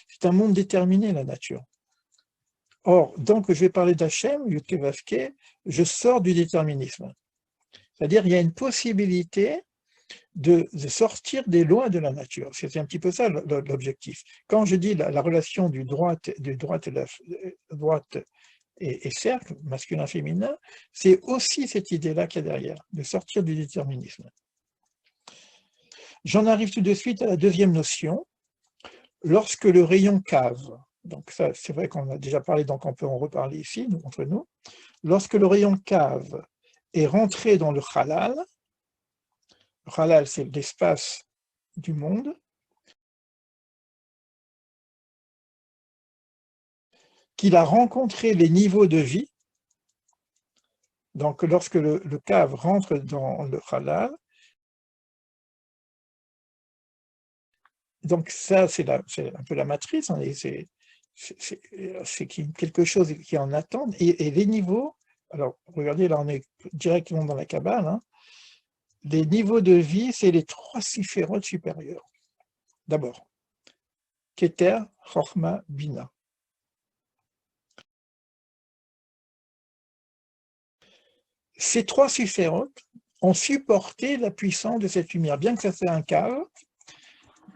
C'est un monde déterminé, la nature. Or, donc, je vais parler d'Hachem, Yudke Vavke, je sors du déterminisme. C'est-à-dire, il y a une possibilité de sortir des lois de la nature. C'est un petit peu ça l'objectif. Quand je dis la relation du droite et cercle, masculin-féminin, c'est aussi cette idée-là qu'il y a derrière, de sortir du déterminisme. J'en arrive tout de suite à la deuxième notion, lorsque le rayon cave, donc ça c'est vrai qu'on a déjà parlé, donc on peut en reparler ici, entre nous, lorsque le rayon cave est rentré dans le halal c'est l'espace du monde, qu'il a rencontré les niveaux de vie, donc lorsque le cave rentre dans le halal, donc ça c'est un peu la matrice, hein, c'est quelque chose qui en attend, et les niveaux, alors regardez là on est directement dans la Kabbale, hein, les niveaux de vie c'est les 3 siphérotes supérieurs. D'abord, Keter, Chochma, Bina. Ces 3 siphérotes ont supporté la puissance de cette lumière, bien que ça soit un cave.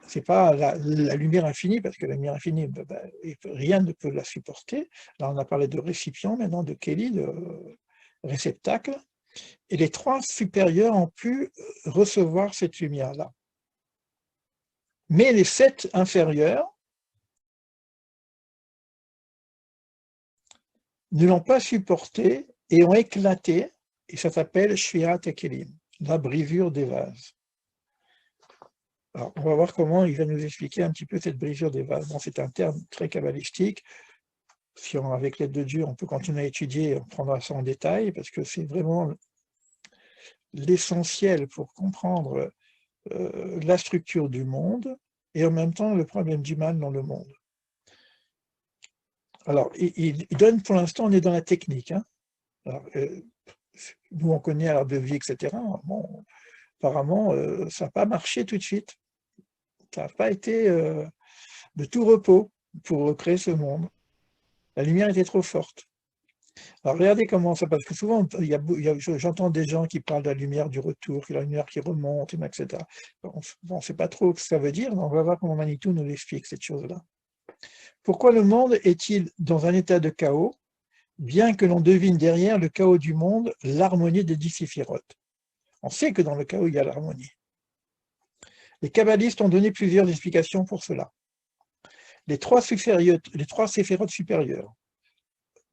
C'est pas la lumière infinie, parce que la lumière infinie, rien ne peut la supporter. Là, on a parlé de récipient, maintenant de Kéli, de réceptacle. Et les 3 supérieurs ont pu recevoir cette lumière-là. Mais les 7 inférieurs ne l'ont pas supporté et ont éclaté, et ça s'appelle Shvirat Kelim, la brisure des vases. Alors, on va voir comment il va nous expliquer un petit peu cette brisure des vases. Bon, c'est un terme très kabbalistique. Si avec l'aide de Dieu, on peut continuer à étudier, on prendra ça en détail, parce que c'est vraiment l'essentiel pour comprendre la structure du monde et en même temps le problème du mal dans le monde. Alors, il donne, pour l'instant, on est dans la technique. Hein. Alors, nous, on connaît l'art de vie, etc. Bon, apparemment, ça n'a pas marché tout de suite. Ça n'a pas été de tout repos pour créer ce monde. La lumière était trop forte. Alors regardez comment ça, parce que souvent, j'entends des gens qui parlent de la lumière du retour, que la lumière qui remonte, etc. On ne sait pas trop ce que ça veut dire, mais on va voir comment Manitou nous explique cette chose-là. Pourquoi le monde est-il dans un état de chaos, bien que l'on devine derrière le chaos du monde l'harmonie des 10 séphirotes? On sait que dans le chaos, il y a l'harmonie. Les kabbalistes ont donné plusieurs explications pour cela. Les 3 séphirotes supérieures,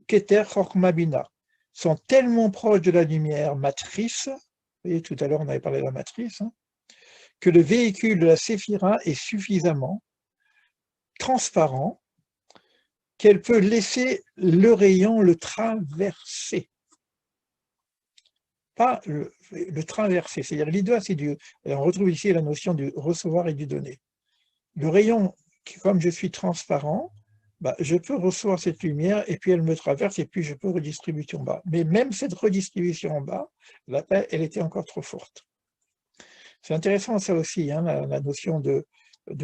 Keter, Chochma, Bina, sont tellement proches de la lumière matrice, vous voyez, tout à l'heure on avait parlé de la matrice, hein, que le véhicule de la séphira est suffisamment transparent qu'elle peut laisser le rayon le traverser. Pas le traverser, c'est-à-dire l'idée, c'est on retrouve ici la notion du recevoir et du donner. Le rayon, comme je suis transparent, je peux recevoir cette lumière et puis elle me traverse et puis je peux redistribuer en bas. Mais même cette redistribution en bas, elle était encore trop forte. C'est intéressant ça aussi, hein, la notion de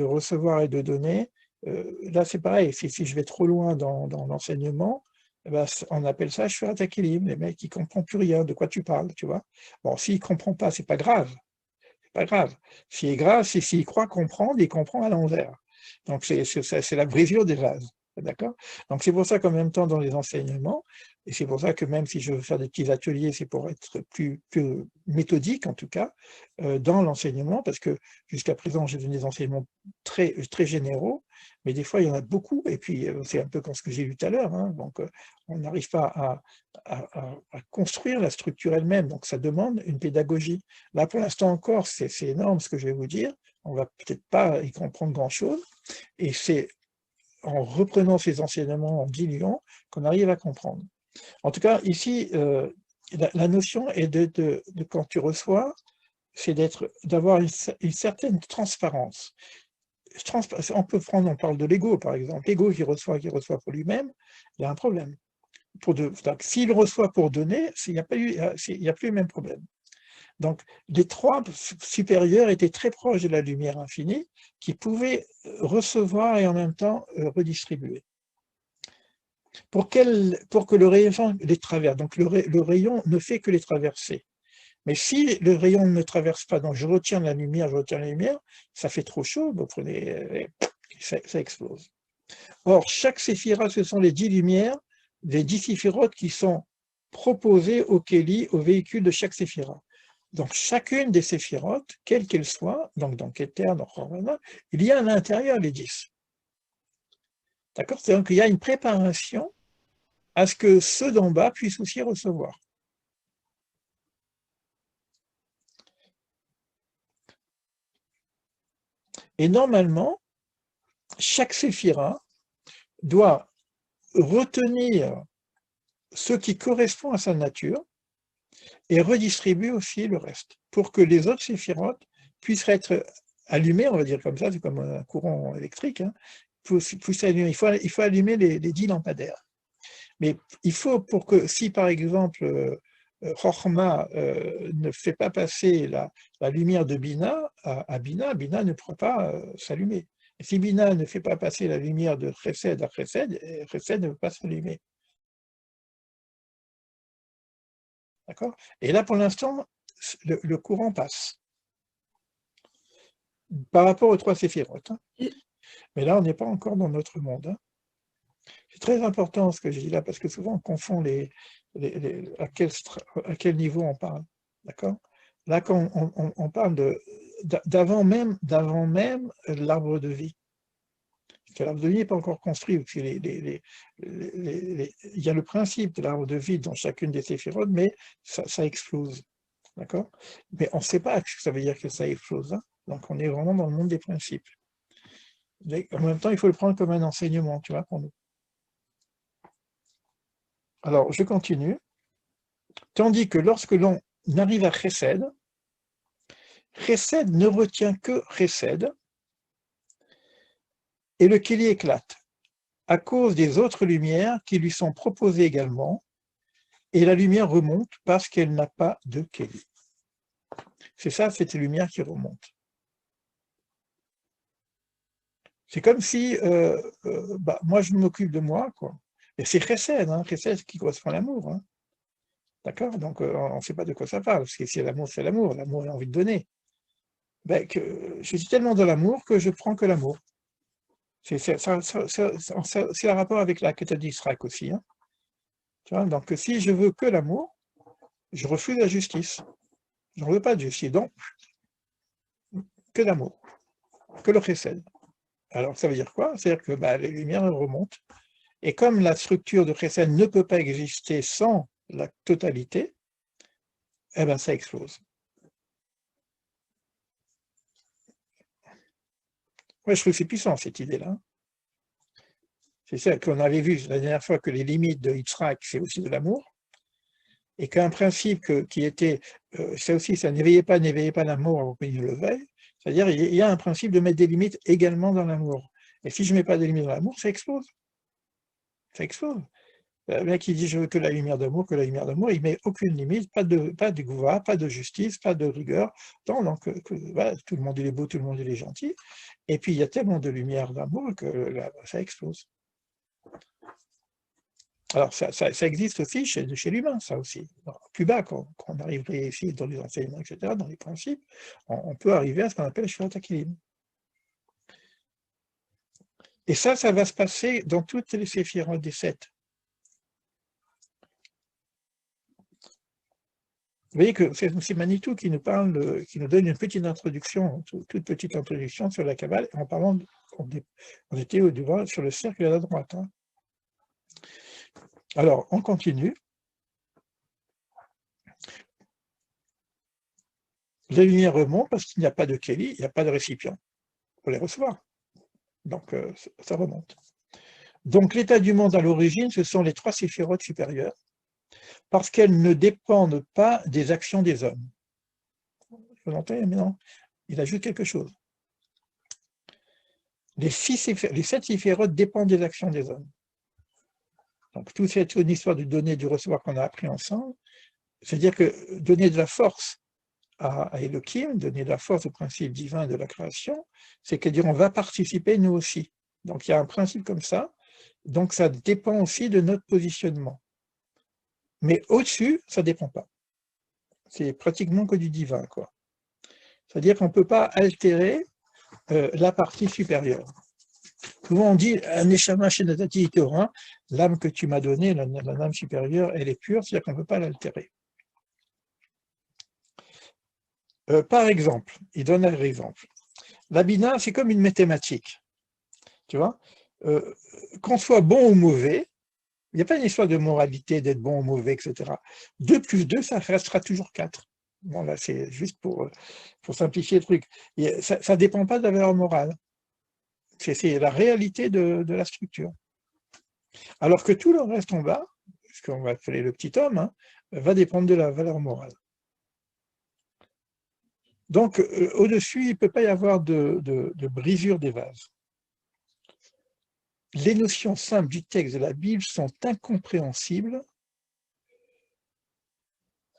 recevoir et de donner. Là c'est pareil, si je vais trop loin dans l'enseignement, on appelle ça Shvirat Kelim, les mecs qui ne comprennent plus rien, de quoi tu parles, tu vois. Bon, s'il ne comprend pas, c'est pas grave. C'est pas grave. Ce qui est grave, c'est s'il croit comprendre, il comprend à l'envers. Donc c'est la brisure des vases. D'accord? Donc c'est pour ça qu'en même temps dans les enseignements, et c'est pour ça que même si je veux faire des petits ateliers, c'est pour être plus méthodique en tout cas, dans l'enseignement, parce que jusqu'à présent j'ai donné des enseignements très, très généraux, mais des fois il y en a beaucoup, et puis c'est un peu comme ce que j'ai vu tout à l'heure, hein, donc on n'arrive pas à construire la structure elle-même, donc ça demande une pédagogie. Là pour l'instant encore, c'est énorme ce que je vais vous dire, on va peut-être pas y comprendre grand-chose, et c'est en reprenant ces enseignements, en diluant, qu'on arrive à comprendre. En tout cas, ici, la notion est de quand tu reçois, c'est d'avoir une certaine transparence. On parle de l'ego, par exemple. L'ego qui reçoit pour lui-même, il y a un problème. S'il reçoit pour donner, il n'y a plus le même problème. Donc, les trois supérieurs étaient très proches de la lumière infinie, qui pouvaient recevoir et en même temps redistribuer. Pour que le rayon les traverse, donc le rayon ne fait que les traverser. Mais si le rayon ne traverse pas, donc je retiens la lumière, ça fait trop chaud, vous prenez, ça explose. Or, chaque séphira, ce sont les 10 lumières, les 10 séphirotes qui sont proposées au Kéli, au véhicule de chaque séphira. Donc, chacune des séphirotes, quelle qu'elle soit, donc dans Keter, dans Chorana, il y a à l'intérieur les 10. D'accord? C'est-à-dire qu'il y a une préparation à ce que ceux d'en bas puissent aussi recevoir. Et normalement, chaque séphira doit retenir ce qui correspond à sa nature et redistribuer aussi le reste, pour que les autres séphirotes puissent être allumés, on va dire comme ça, c'est comme un courant électrique, hein, allumer. Il faut allumer les 10 lampadaires. Mais il faut pour que, si par exemple, Chochma ne fait pas passer la lumière de Bina à Bina, Bina ne pourra pas s'allumer. Et si Bina ne fait pas passer la lumière de Chesed à Chesed, Chesed ne peut pas s'allumer. D'accord? Et là, pour l'instant, le courant passe. Par rapport aux 3 séphirotes. Hein. Mais là, on n'est pas encore dans notre monde. Hein. C'est très important ce que je dis là, parce que souvent on confond à quel niveau on parle. D'accord? Là, quand on parle d'avant même l'arbre de vie. Parce que l'arbre de vie n'est pas encore construit. Parce que il y a le principe de l'arbre de vie dans chacune des séphirotes, mais ça explose. D'accord? Mais on ne sait pas ce que ça veut dire que ça explose. Hein. Donc on est vraiment dans le monde des principes. Mais en même temps, il faut le prendre comme un enseignement, tu vois, pour nous. Alors, je continue. Tandis que lorsque l'on arrive à Chesed, Chesed ne retient que Chesed, et le Kéli éclate, à cause des autres lumières qui lui sont proposées également, et la lumière remonte parce qu'elle n'a pas de Kéli. C'est ça, cette lumière qui remonte. C'est comme si, moi je m'occupe de moi, quoi. Et c'est Chesed, hein, Chesed qui correspond à l'amour. Hein. D'accord? Donc on ne sait pas de quoi ça parle, parce que si l'amour, c'est l'amour a envie de donner. Ben, je suis tellement dans l'amour que je prends que l'amour. C'est un rapport avec la quête d'Israël aussi. Hein. Tu vois, donc si je veux que l'amour, je refuse la justice. Je n'en veux pas de justice, donc que l'amour, que le chesed. Alors ça veut dire quoi? C'est-à-dire que les lumières remontent, et comme la structure de chesed ne peut pas exister sans la totalité, eh ben ça explose. Ouais, je trouve que c'est puissant cette idée-là. C'est ça qu'on avait vu la dernière fois, que les limites de Yitzhak, c'est aussi de l'amour, et qu'un principe qui était, ça aussi, ça n'éveillait pas l'amour au pays de l'éveil, c'est-à-dire il y a un principe de mettre des limites également dans l'amour. Et si je ne mets pas de limites dans l'amour, ça explose. Ça explose. Le mec qui dit je veux que la lumière d'amour, il ne met aucune limite, pas de gouva, pas de justice, pas de rigueur. Donc voilà, tout le monde il est beau, tout le monde il est gentil. Et puis il y a tellement de lumière d'amour que là, ça explose. Alors, ça existe aussi chez l'humain, ça aussi. Plus bas, quand on arriverait ici dans les enseignements, etc., dans les principes, on peut arriver à ce qu'on appelle le Shvirat HaKelim. Et ça va se passer dans toutes les séphirotes des 7. Vous voyez que c'est Manitou qui nous parle, qui nous donne une petite introduction, toute petite introduction sur la Kabbale, en parlant, on était au devant sur le cercle à la droite. Hein. Alors, on continue. Les lumières remontent parce qu'il n'y a pas de Kéli, il n'y a pas de récipient pour les recevoir. Donc, ça remonte. Donc, l'état du monde à l'origine, ce sont les 3 séphirotes supérieures, parce qu'elles ne dépendent pas des actions des hommes. Vous l'entendez, mais non, il ajoute quelque chose. Les 7 séphirotes dépendent des actions des hommes. Donc, toute une histoire du donner, du recevoir qu'on a appris ensemble, c'est-à-dire que donner de la force à Elohim, donner la force au principe divin de la création, c'est que dire on va participer nous aussi. Donc il y a un principe comme ça, donc ça dépend aussi de notre positionnement. Mais au-dessus, ça ne dépend pas. C'est pratiquement que du divin, quoi. C'est-à-dire qu'on ne peut pas altérer la partie supérieure. Souvent on dit Neshama Shenatati Torah, l'âme que tu m'as donnée, l'âme supérieure, elle est pure, c'est-à-dire qu'on ne peut pas l'altérer. Par exemple, il donne un exemple. La bina, c'est comme une mathématique. Tu vois, qu'on soit bon ou mauvais, il n'y a pas une histoire de moralité, d'être bon ou mauvais, etc. 2 plus 2, ça restera toujours 4. Bon, là, c'est juste pour simplifier le truc. Et ça ne dépend pas de la valeur morale. C'est la réalité de la structure. Alors que tout le reste en bas, ce qu'on va appeler le petit homme, hein, va dépendre de la valeur morale. Donc, au-dessus, il ne peut pas y avoir de brisure des vases. Les notions simples du texte de la Bible sont incompréhensibles.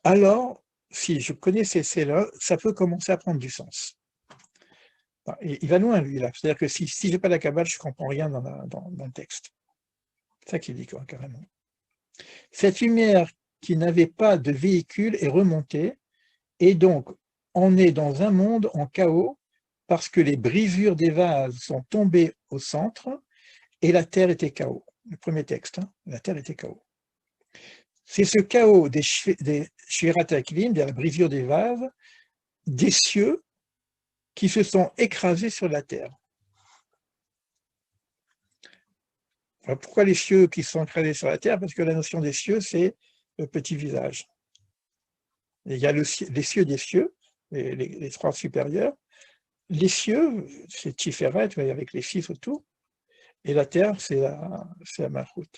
Alors, si je connais ces faits-là, ça peut commencer à prendre du sens. Il va loin, lui, là. C'est-à-dire que si je n'ai pas la Kabbale, je ne comprends rien dans le texte. C'est ça qu'il dit, quoi, carrément. Cette lumière qui n'avait pas de véhicule est remontée, et donc on est dans un monde en chaos parce que les brisures des vases sont tombées au centre et la terre était chaos. Le premier texte, hein, la terre était chaos. C'est ce chaos des Shvirat HaKelim, de la brisure des vases, des cieux qui se sont écrasés sur la terre. Alors pourquoi les cieux qui se sont écrasés sur la terre? Parce que la notion des cieux, c'est le petit visage. Et il y a les cieux des cieux, les 3 supérieurs. Les cieux, c'est Tiferet, avec les 6 autour, et la terre, c'est la Malchut.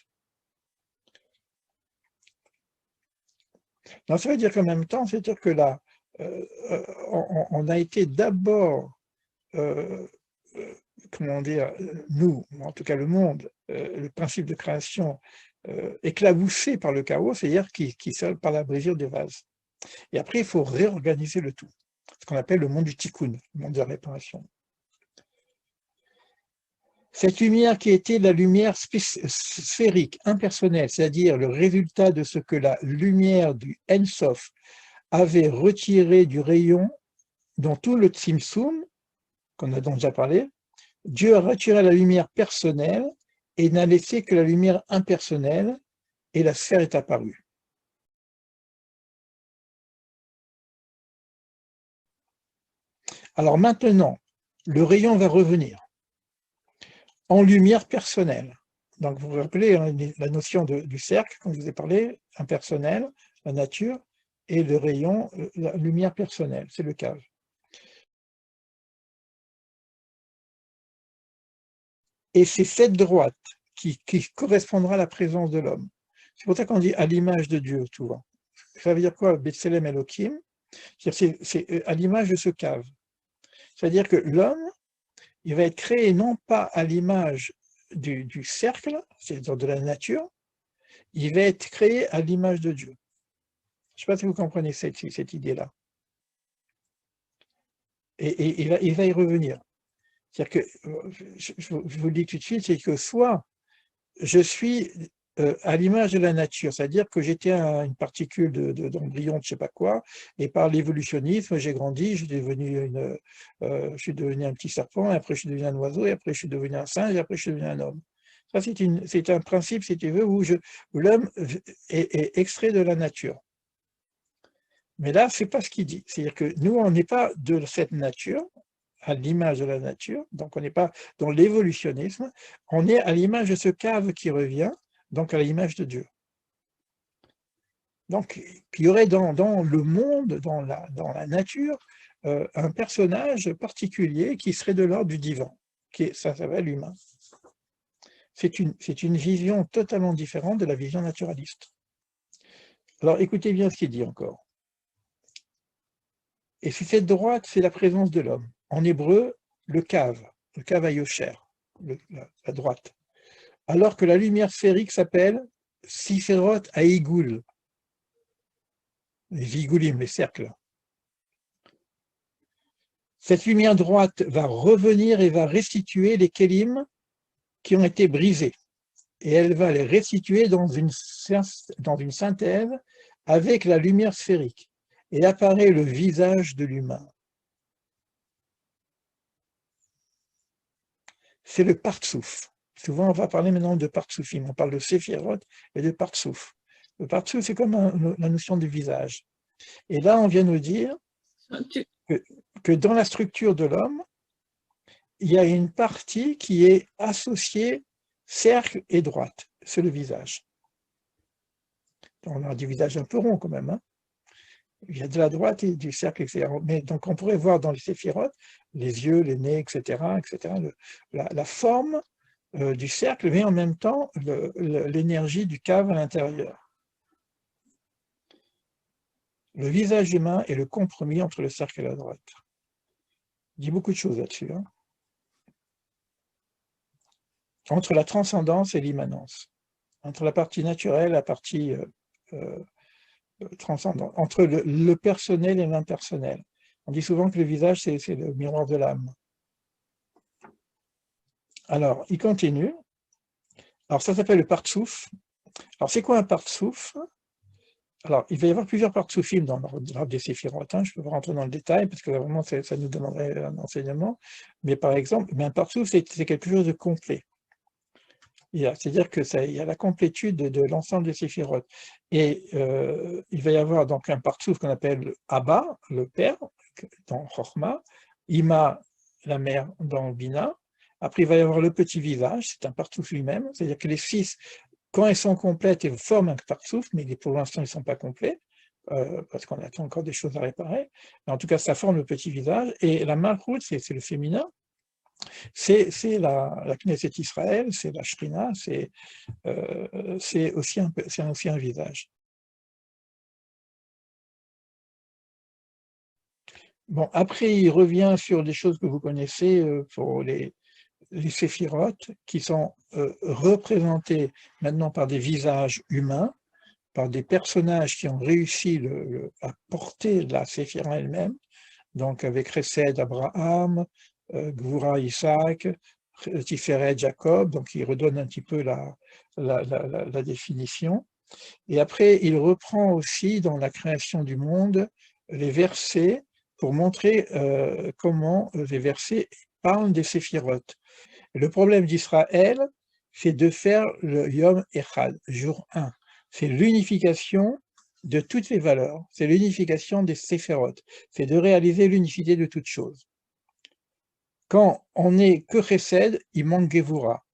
Donc ça veut dire qu'en même temps, c'est-à-dire que là, on a été d'abord, comment dire, nous, en tout cas le monde, le principe de création, éclaboussé par le chaos, c'est-à-dire qui sort par la brisure des vases. Et après, il faut réorganiser le tout, ce qu'on appelle le monde du tikkun, le monde de la réparation. Cette lumière qui était la lumière sphérique, impersonnelle, c'est-à-dire le résultat de ce que la lumière du Ensof avait retiré du rayon dans tout le Tzimtzum, qu'on a déjà parlé, Dieu a retiré la lumière personnelle et n'a laissé que la lumière impersonnelle, et la sphère est apparue. Alors maintenant, le rayon va revenir en lumière personnelle. Donc vous vous rappelez hein, la notion du cercle, comme je vous ai parlé, impersonnel, la nature, et le rayon, la lumière personnelle, c'est le cave. Et c'est cette droite qui correspondra à la présence de l'homme. C'est pour ça qu'on dit à l'image de Dieu, tu vois. Ça veut dire quoi, Betselem Elohim? C'est à l'image de ce cave. C'est-à-dire que l'homme, il va être créé non pas à l'image du cercle, c'est-à-dire de la nature, il va être créé à l'image de Dieu. Je ne sais pas si vous comprenez cette idée-là. Et il va y revenir. C'est-à-dire que, je vous le dis tout de suite, c'est que soit je suis à l'image de la nature, c'est-à-dire que j'étais une particule d'embryon de je ne sais pas quoi, et par l'évolutionnisme, j'ai grandi, je suis devenu un petit serpent, après je suis devenu un oiseau, et après je suis devenu un singe, et après je suis devenu un homme. Ça, c'est un principe, si tu veux, où l'homme est extrait de la nature. Mais là, ce n'est pas ce qu'il dit. C'est-à-dire que nous, on n'est pas de cette nature, à l'image de la nature, donc on n'est pas dans l'évolutionnisme, on est à l'image de ce cave qui revient, donc à l'image de Dieu. Donc, il y aurait dans le monde, dans la nature, un personnage particulier qui serait de l'ordre du divin, ça s'appelle l'humain. C'est une vision totalement différente de la vision naturaliste. Alors, écoutez bien ce qu'il dit encore. Et si cette droite, c'est la présence de l'homme. En hébreu, le cave à Yosher, la droite. Alors que la lumière sphérique s'appelle Siférot Haïgoul, les Igoulim, les cercles. Cette lumière droite va revenir et va restituer les kélim qui ont été brisés. Et elle va les restituer dans une synthèse avec la lumière sphérique. Et apparaît le visage de l'humain. C'est le partsouf. Souvent, on va parler maintenant de partsoufim. On parle de séphirot et de partsouf. Le partsouf, c'est comme la notion du visage. Et là, on vient nous dire que dans la structure de l'homme, il y a une partie qui est associée cercle et droite. C'est le visage. On a du visage un peu rond quand même. Hein. Il y a de la droite et du cercle, etc. Mais donc, on pourrait voir dans les séphirotes, les yeux, les nez, etc., la forme du cercle, mais en même temps, l'énergie du cave à l'intérieur. Le visage humain est le compromis entre le cercle et la droite. Il dit beaucoup de choses là-dessus. Hein. Entre la transcendance et l'immanence. Entre la partie naturelle et la partie transcendante. Entre le personnel et l'impersonnel. On dit souvent que le visage, c'est le miroir de l'âme. Alors, il continue. Alors, ça s'appelle le partsouf. Alors, c'est quoi un partsouf? Alors, il va y avoir plusieurs partsoufim dans l'ordre des séphirotes. Hein. Je peux pas rentrer dans le détail parce que vraiment, ça nous demanderait un enseignement. Mais par exemple, un partsouf, c'est quelque chose de complet. C'est-à-dire qu'il y a la complétude de l'ensemble des séphirotes. Et il va y avoir donc un partsouf qu'on appelle Abba, le père, dans Chochma, Ima, la mère, dans Bina. Après, il va y avoir le petit visage, c'est un partsouf lui-même, c'est-à-dire que les six, quand elles sont complètes, elles forment un partsouf, mais pour l'instant, ils ne sont pas complets, parce qu'on attend encore des choses à réparer. Mais en tout cas, ça forme le petit visage. Et la malchout, c'est le féminin, c'est la Knesset Israël, c'est la Shrina, c'est aussi un visage. Bon, après, il revient sur des choses que vous connaissez pour les séphirotes, qui sont représentés maintenant par des visages humains, par des personnages qui ont réussi à porter la séphira elle-même, donc avec Chesed, Abraham, Gvura, Isaac, Tiferet, Jacob, donc il redonne un petit peu la définition. Et après, il reprend aussi dans la création du monde les versets pour montrer comment les versets parlent des séphirotes. Le problème d'Israël, c'est de faire le Yom Echad, jour 1. C'est l'unification de toutes les valeurs, c'est l'unification des séphirotes, c'est de réaliser l'unicité de toutes choses. Quand on n'est que Chesed, il manque Gevura.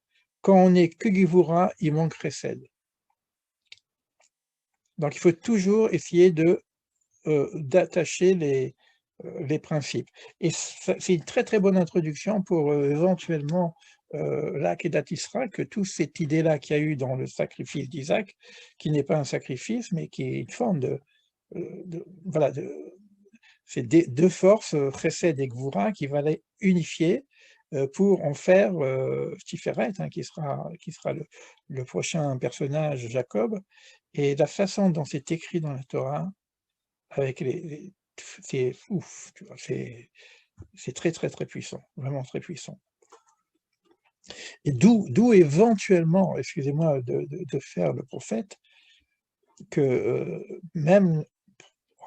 Quand on n'est que Gevura, il manque Chesed. Donc il faut toujours essayer d'attacher les principes. Et c'est une très très bonne introduction pour éventuellement l'Akedat Israël, que toute cette idée-là qu'il y a eu dans le sacrifice d'Isaac, qui n'est pas un sacrifice, mais qui est une forme c'est deux forces, Chesed et Gvura, qui vont les unifier pour en faire Tiferet, hein, qui sera le prochain personnage, Jacob. Et la façon dont c'est écrit dans la Torah, avec c'est ouf, tu vois, c'est très très très puissant, vraiment très puissant. Et d'où éventuellement, excusez-moi de faire le prophète, que même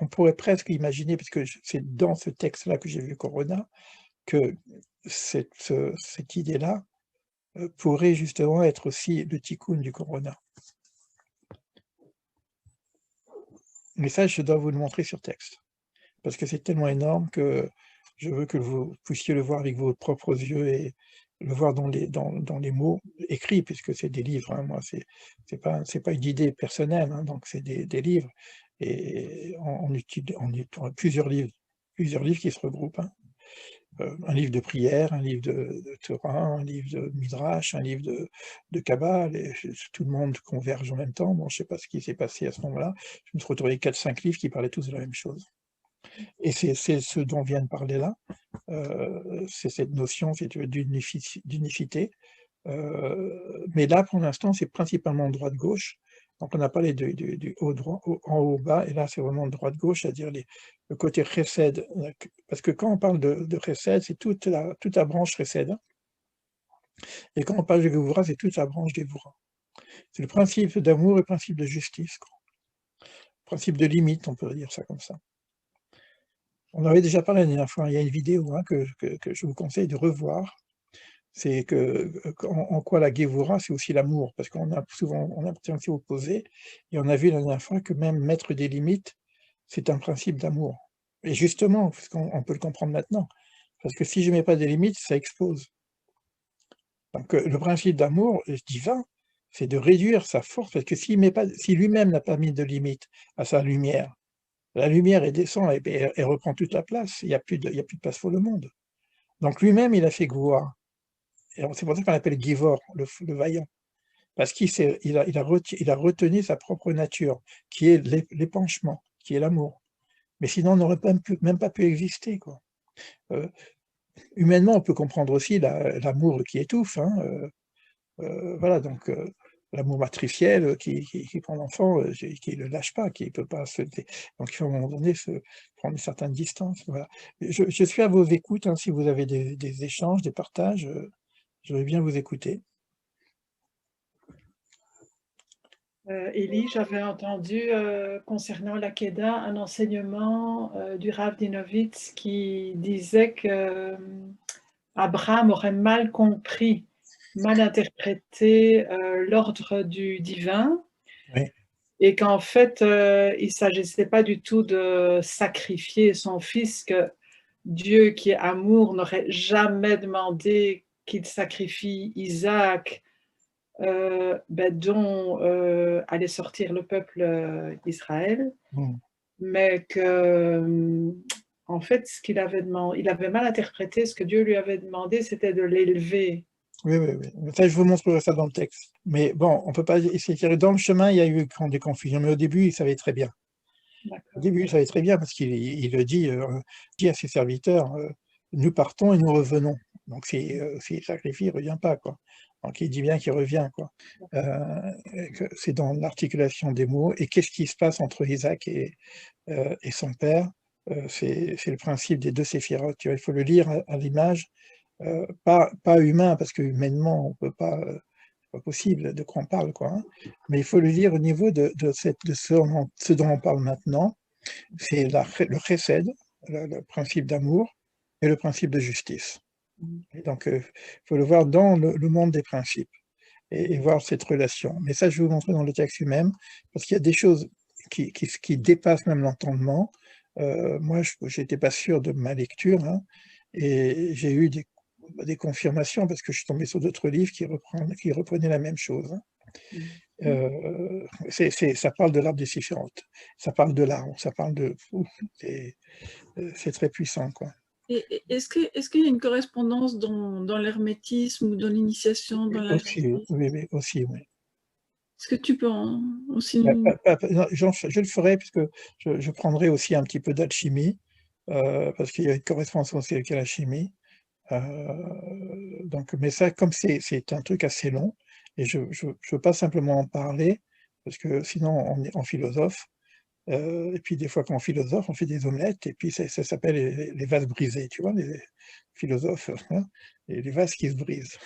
on pourrait presque imaginer, parce que c'est dans ce texte-là que j'ai vu Corona, que cette idée-là pourrait justement être aussi le tikkun du Corona. Mais ça, je dois vous le montrer sur texte, parce que c'est tellement énorme que je veux que vous puissiez le voir avec vos propres yeux et le voir dans les mots écrits, puisque c'est des livres. Hein, moi, c'est pas une idée personnelle, hein, donc c'est des livres. Et on utilise plusieurs livres qui se regroupent. Hein. Un livre de prière, un livre de Torah, un livre de Midrash, un livre de Kabbale, et tout le monde converge en même temps. Bon, je ne sais pas ce qui s'est passé à ce moment-là. Je me suis retrouvé avec 4-5 livres qui parlaient tous de la même chose. Et c'est ce dont on vient de parler là, c'est cette notion d'unicité. Mais là, pour l'instant, c'est principalement droite-gauche. Donc on a parlé du haut droit, en haut bas, et là c'est vraiment droite-gauche, c'est-à-dire le côté chesed parce que quand on parle de Chesed, c'est toute la branche Chesed, hein, et quand on parle de Gévoura, c'est toute la branche Gévoura. C'est le principe d'amour et le principe de justice, quoi. Le principe de limite, on peut dire ça comme ça. On avait déjà parlé la dernière fois, il y a une vidéo hein, que je vous conseille de revoir. C'est que en quoi la Gévoura, c'est aussi l'amour, parce qu'on a souvent on a l'impression opposé, et on a vu la dernière fois que même mettre des limites, c'est un principe d'amour. Et justement, parce qu'on peut le comprendre maintenant, parce que si je mets pas des limites, ça explose. Donc le principe d'amour divin, c'est de réduire sa force, parce que si lui-même n'a pas mis de limites à sa lumière, la lumière elle descend et beh, elle reprend toute la place, il y a plus de place pour le monde. Donc lui-même, il a fait Gvoura. Et c'est pour ça qu'on l'appelle Givor, le vaillant. Parce il a retenu sa propre nature, qui est l'épanchement, qui est l'amour. Mais sinon, on n'aurait même pas pu exister, quoi. Humainement, on peut comprendre aussi l'amour qui étouffe, hein, voilà, donc l'amour matriciel qui prend l'enfant, qui ne le lâche pas, qui peut pas donc il faut à un moment donné prendre une certaine distance, voilà. Je suis à vos écoutes, hein, si vous avez des échanges, des partages, je veux bien vous écouter. Élie, j'avais entendu concernant la Kedah un enseignement du Rav Dinovitz qui disait que Abraham aurait mal compris, mal interprété l'ordre du divin, Oui, et qu'en fait, il ne s'agissait pas du tout de sacrifier son fils, que Dieu, qui est amour, n'aurait jamais demandé qu'il sacrifie Isaac, dont allait sortir le peuple d'Israël, mmh. mais que, en fait, ce qu'il avait demandé, il avait mal interprété ce que Dieu lui avait demandé, c'était de l'élever. Oui, oui, oui. Ça, je vous montrerai ça dans le texte. Mais bon, on peut pas essayer de dans le chemin, il y a eu des confusions, mais au début, il savait très bien. Au D'accord. début, il savait très bien parce qu'il le dit à ses serviteurs, «Nous partons et nous revenons». Donc s'il sacrifie, il revient pas, quoi. Donc il dit bien qu'il revient, quoi. Et que c'est dans l'articulation des mots et qu'est-ce qui se passe entre Isaac et son père? C'est le principe des 2 séphirotes, tu vois? Il faut le lire à l'image, pas humain parce que humainement on peut pas, c'est pas possible de quoi on parle, quoi, hein. Mais il faut le lire au niveau de ce dont on parle maintenant, c'est le chesed, le principe d'amour et le principe de justice. Et donc, il faut le voir dans le monde des principes et voir cette relation. Mais ça, je vais vous montrer dans le texte lui-même, parce qu'il y a des choses qui dépassent même l'entendement. Moi, j'étais pas sûr de ma lecture, hein, et j'ai eu des confirmations parce que je suis tombé sur d'autres livres qui reprenaient la même chose, hein. Ça parle de l'arbre des séphirotes, ça parle de l'arbre, ça parle de ouf, c'est très puissant, quoi. Et est-ce qu'il y a une correspondance dans l'hermétisme ou dans l'initiation, dans la... Aussi, oui, oui, aussi, oui. Est-ce que tu peux aussi Bah, nous... non, je le ferai puisque je prendrai aussi un petit peu d'alchimie, parce qu'il y a une correspondance aussi avec la chimie. Donc mais ça, comme c'est un truc assez long et je veux pas simplement en parler, parce que sinon on est en philosophe, et puis des fois quand on philosophe, on fait des omelettes et puis ça s'appelle les vases brisés, tu vois? Les philosophes, hein, et les vases qui se brisent.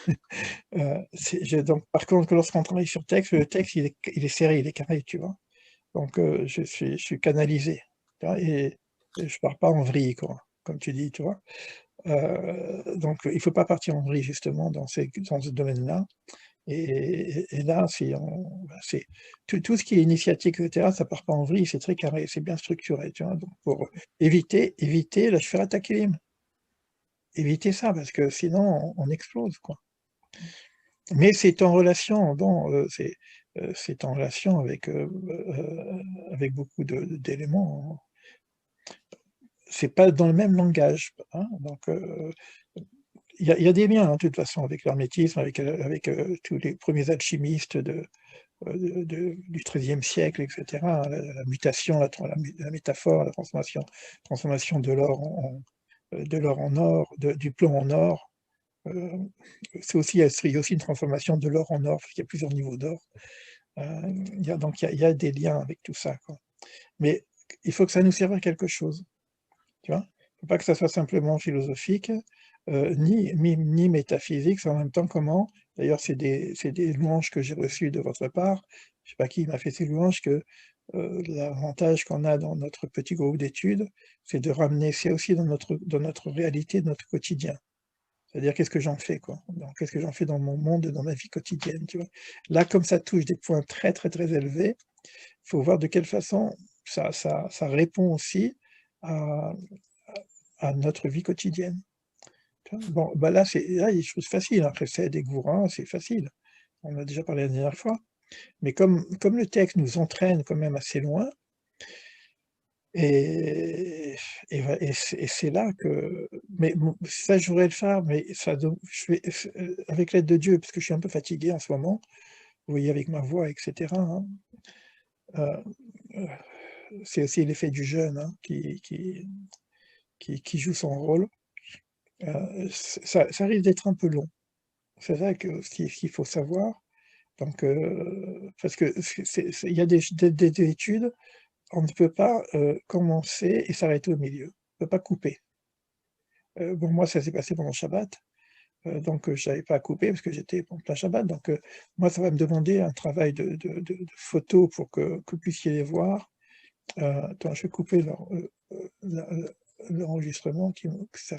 Donc par contre, lorsqu'on travaille sur texte, le texte il est serré, il est carré, tu vois? Donc je suis canalisé, tu vois? Et je pars pas en vrille, quoi, comme tu dis, tu vois? Donc il faut pas partir en vrille justement dans ce domaine-là et là, c'est tout ce qui est initiatique et cetera, ça part pas en vrille, c'est très carré, c'est bien structuré, tu vois? Donc pour éviter la Shfirat HaKelim, éviter ça parce que sinon on explose, quoi. Mais c'est en relation, bon, c'est en relation avec beaucoup d'éléments. C'est pas dans le même langage, hein, donc il y a des liens, hein, de toute façon avec l'hermétisme, avec tous les premiers alchimistes du XIIIe siècle et cetera, la mutation, la métaphore, la transformation de l'or en or, du plomb en or. Heu, il y a aussi une transformation de l'or en or, parce qu'il y a plusieurs niveaux d'or. Il y a des liens avec tout ça, quoi. Mais il faut que ça nous serve à quelque chose, tu vois? faut pas que ça soit simplement philosophique, ni métaphysique, c'est en même temps comment, d'ailleurs c'est des louanges que j'ai reçues de votre part, je sais pas qui m'a fait ces louanges, que l'avantage qu'on a dans notre petit groupe d'études, c'est de ramener, c'est aussi dans notre réalité, notre quotidien. C'est-à-dire qu'est-ce que j'en fais, quoi? Qu'est-ce que j'en fais dans mon monde, dans ma vie quotidienne, tu vois? Là, comme ça touche des points très, très, très élevés, il faut voir de quelle façon ça répond aussi à à notre vie quotidienne. Tu vois? Bon, bah, là, il y a des choses faciles, hein, Chesed et Gvura, c'est facile. On en a déjà parlé la dernière fois. Mais comme le texte nous entraîne quand même assez loin, et c'est là que, mais bon, ça je voudrais le faire, mais ça dem je vais avec l'aide de Dieu, parce que je suis un peu fatigué en ce moment, vous voyez avec ma voix et cetera, hein. Heu, heu, c'est aussi l'effet du jeûne, hein, qui joue son rôle. Ça risque d'être un peu long. C'est ça que ce qu'il faut savoir. Donc, parce que il y a des études, on ne peut pas, commencer et s'arrêter au milieu. On peut pas couper. Bon, moi, ça s'est passé pendant Shabbat, donc j'avais pas à couper parce que j'étais en plein Shabbat, donc moi, ça va me demander un travail de photo pour que vous puissiez les voir. Attends, je vais couper l'enregistrement qui me que ça